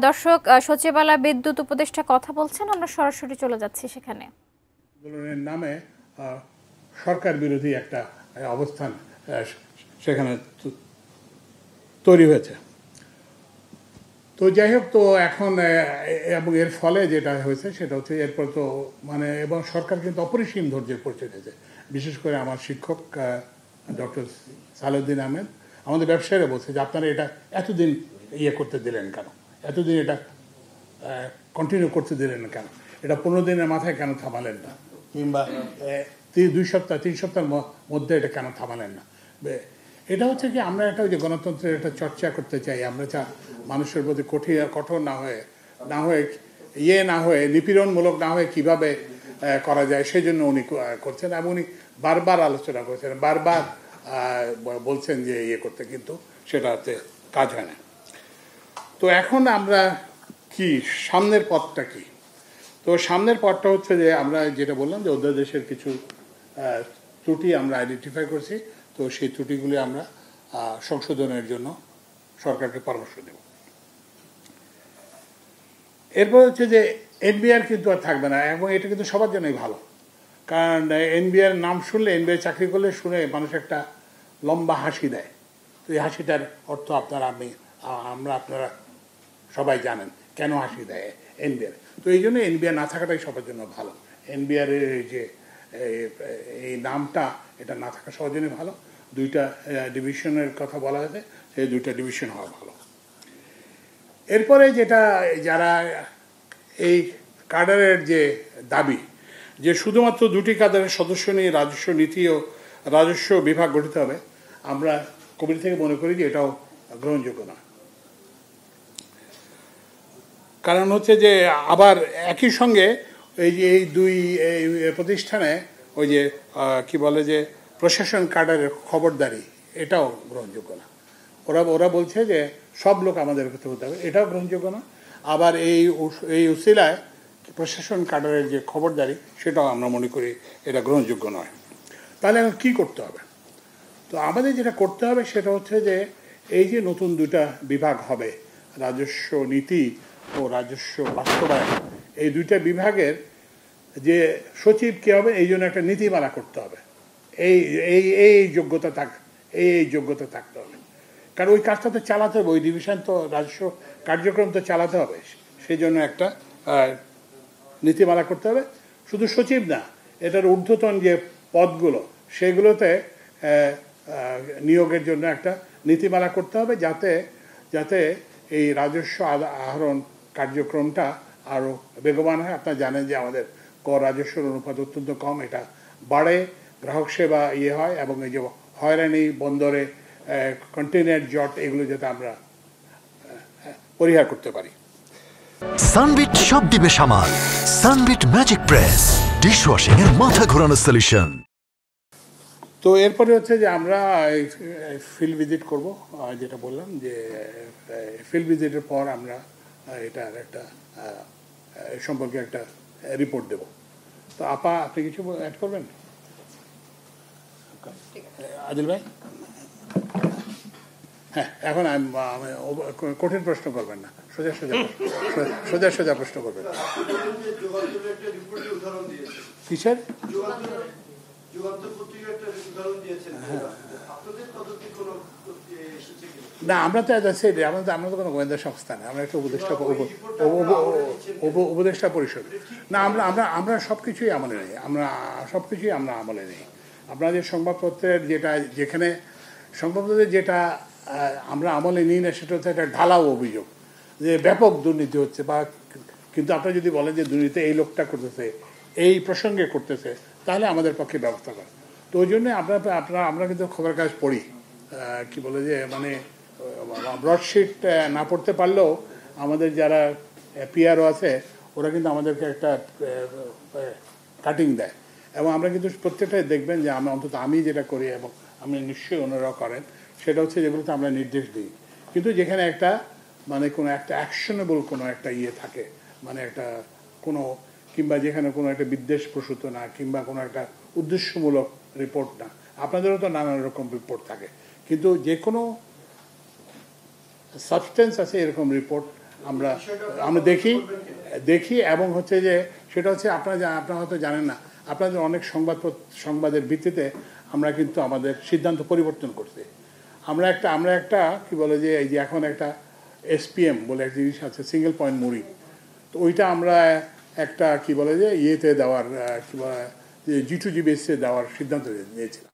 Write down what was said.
দর্শক, সচিবালয় বিদ্যুৎ উপদেষ্টা কথা বলছেন, আমরা সরাসরি চলে যাচ্ছি সেখানে। আন্দোলনের নামে সরকার বিরোধী একটা অবস্থান সেখানে তৈরি হয়েছে। তো যাই হোক, তো এখন এবং এর ফলে যেটা হয়েছে সেটা হচ্ছে এরপর তো মানে এবং সরকার কিন্তু অপরিসীম ধৈর্যের পরিচয় দিয়েছে। বিশেষ করে আমার শিক্ষক ডক্টর সালাউদ্দিন আহমেদ আমাদের ব্যবসায়ীরা বলছে যে আপনারা এটা এতদিন করতে দিলেন কেন, এতদিন এটা কন্টিনিউ করতে দিলেন না কেন, এটা 15 দিনের মাথায় কেন থামালেন না, কিংবা 2 সপ্তাহ 3 সপ্তাহের মধ্যে এটা কেন থামালেন না। এটা হচ্ছে কি আমরা একটা যে গণতন্ত্রের একটা চর্চা করতে চাই, আমরা মানুষের প্রতি কঠোর না হয়ে নিপীড়নমূলক না হয়ে কিভাবে করা যায় সেই জন্য উনি করছেন, এবং উনি বারবার আলোচনা করছেন, বারবার বলছেন যে করতে, কিন্তু সেটাতে কাজ হয় না। তো এখন আমরা কি সামনের পথটা কি? তো সামনের পথটা হচ্ছে যে আমরা যেটা বললাম যে অধ্যাদেশের কিছু ত্রুটি আমরা আইডেন্টিফাই করছি, তো সেই ত্রুটিগুলি আমরা সংশোধনের জন্য সরকারকে পরামর্শ দেব। এরপর হচ্ছে যে এনবিআর কিন্তু আর থাকবে না, এবং এটা কিন্তু সবার জন্যই ভালো, কারণ এনবিআর নাম শুনলে, এনবিআর চাকরি করলে শুনে মানুষ একটা লম্বা হাসি দেয়। তো এই হাসিটার অর্থ আপনারা সবাই জানেন কেন হাসি দেয় এনবিআর। তো এই জন্য এনবিআর না থাকাটাই সবার জন্য ভালো। এনবিআর যে এই নামটা, এটা না থাকা সবার জন্য ভালো। 2টা ডিভিশনের কথা বলা হয়েছে, সেই 2টা ডিভিশন হওয়া ভালো। এরপরে যেটা যারা এই কাডারের যে দাবি যে শুধুমাত্র 2টি কাডারের সদস্য নিয়ে রাজস্ব নীতি ও রাজস্ব বিভাগ গঠিত হবে, আমরা কমিটি থেকে মনে করি যে এটাও গ্রহণযোগ্য না। কারণ হচ্ছে যে আবার একই সঙ্গে এই 2 প্রতিষ্ঠানে ওই যে কি বলে যে প্রশাসন কাডারের খবরদারি, এটাও গ্রহণযোগ্য না। ওরা বলছে যে সব লোক আমাদের করতে হতে হবে, এটাও গ্রহণযোগ্য না। আবার এই উসিলায় প্রশাসন কাডারের যে খবরদারি, সেটাও আমরা মনে করি এটা গ্রহণযোগ্য নয়। তাহলে এখন কী করতে হবে? তো আমাদের যেটা করতে হবে সেটা হচ্ছে যে এই যে নতুন 2টা বিভাগ হবে, রাজস্ব নীতি ও রাজস্ব বাস্তবায়ন, এই 2টা বিভাগের যে সচিব কে হবে, এই জন্য একটা নীতিমালা করতে হবে। এই যোগ্যতা থাকতে হবে, কারণ ওই কাজটা তো চালাতে হবে, ওই ডিভিশন তো রাজস্ব কার্যক্রম তো চালাতে হবে, সেই জন্য একটা নীতিমালা করতে হবে। শুধু সচিব না, এটার ঊর্ধ্বতন যে পদগুলো, সেগুলোতে নিয়োগের জন্য একটা নীতিমালা করতে হবে, যাতে এই রাজস্ব আহরণ কার্যক্রমটা আরও বেগবান হয়। আপনারা জানেন যে আমাদের কর রাজস্বের অনুপাত অত্যন্ত কম, এটা বাড়ে, গ্রাহক সেবা হয়, এবং এই যে হয়রানি, বন্দরে কন্টেইনার জট, এগুলো যাতে আমরা পরিহার করতে পারি। সানবিট সব দিবে সামাল। সানবিট ম্যাজিক প্রেস, ডিশওয়াশিং এর মাথা ঘোরানো সলিউশন। তো এরপরে হচ্ছে যে আমরা ফিল্ড ভিজিট করব, যেটা বললাম যে ফিল্ড ভিজিটের পর আমরা এটার একটা সম্পর্কে একটা রিপোর্ট দেব। তো আপনি কিছু অ্যাড করবেন? আদিল ভাই, হ্যাঁ, এখন কঠিন প্রশ্ন করবেন না, সোজা প্রশ্ন করবেন। কিসের? না, আমরা তো আমরা তো কোনো গোয়েন্দা সংস্থা না, আমরা একটা উপদেষ্টা পরিষদ না। আমরা সবকিছুই আমলে নেই, আমরা আমলে নেই। আপনাদের সংবাদপত্রের যেখানে সংবাদপত্রের যেটা আমরা আমলে নিই না, সেটা হচ্ছে একটা ঢালাও অভিযোগ যে ব্যাপক দুর্নীতি হচ্ছে, বা কিন্তু আপনারা যদি বলেন যে দুর্নীতি এই লোকটা করতেছে, এই প্রসঙ্গে করতেছে, তাহলে আমাদের পক্ষে ব্যবস্থা করে। তো ওই জন্য আমরা কিন্তু খবরের কাগজ পড়ি, কি বলে যে মানে ব্রডশিট না পড়তে পারলেও আমাদের যারা পিআরও আছে, ওরা কিন্তু আমাদেরকে একটা কাটিং দেয়, এবং আমরা কিন্তু প্রত্যেকটাই দেখবেন যে আমি যেটা করি, এবং আমি নিশ্চয়ই অন্যরাও করেন, সেটা হচ্ছে যেগুলোতে আমরা নির্দেশ দিই, কিন্তু যেখানে একটা মানে কোনো একটা অ্যাকশনেবল কোনো একটা থাকে, মানে একটা কোনো, কিংবা যেখানে কোনো একটা বিদ্বেষ প্রসূত না, কিংবা কোনো একটা উদ্দেশ্যমূলক রিপোর্ট না। আপনাদেরও তো নানান রকম রিপোর্ট থাকে, কিন্তু যে কোনো সাবস্টেন্স আছে এরকম রিপোর্ট আমরা আমরা দেখি এবং হচ্ছে যে সেটা হচ্ছে আপনারা হয়তো জানেন না, আপনাদের অনেক সংবাদের ভিত্তিতে আমরা কিন্তু আমাদের সিদ্ধান্ত পরিবর্তন করছি। আমরা একটা কি বলে যে এই যে এখন একটা SPM বলে একটা জিনিস আছে, সিঙ্গেল পয়েন্ট মুড়ি, তো ওইটা আমরা একটা কি বলে যে ইয়েতে দেওয়ার কি বলে যে G2G বেসে দেওয়ার সিদ্ধান্ত নিয়েছিলাম।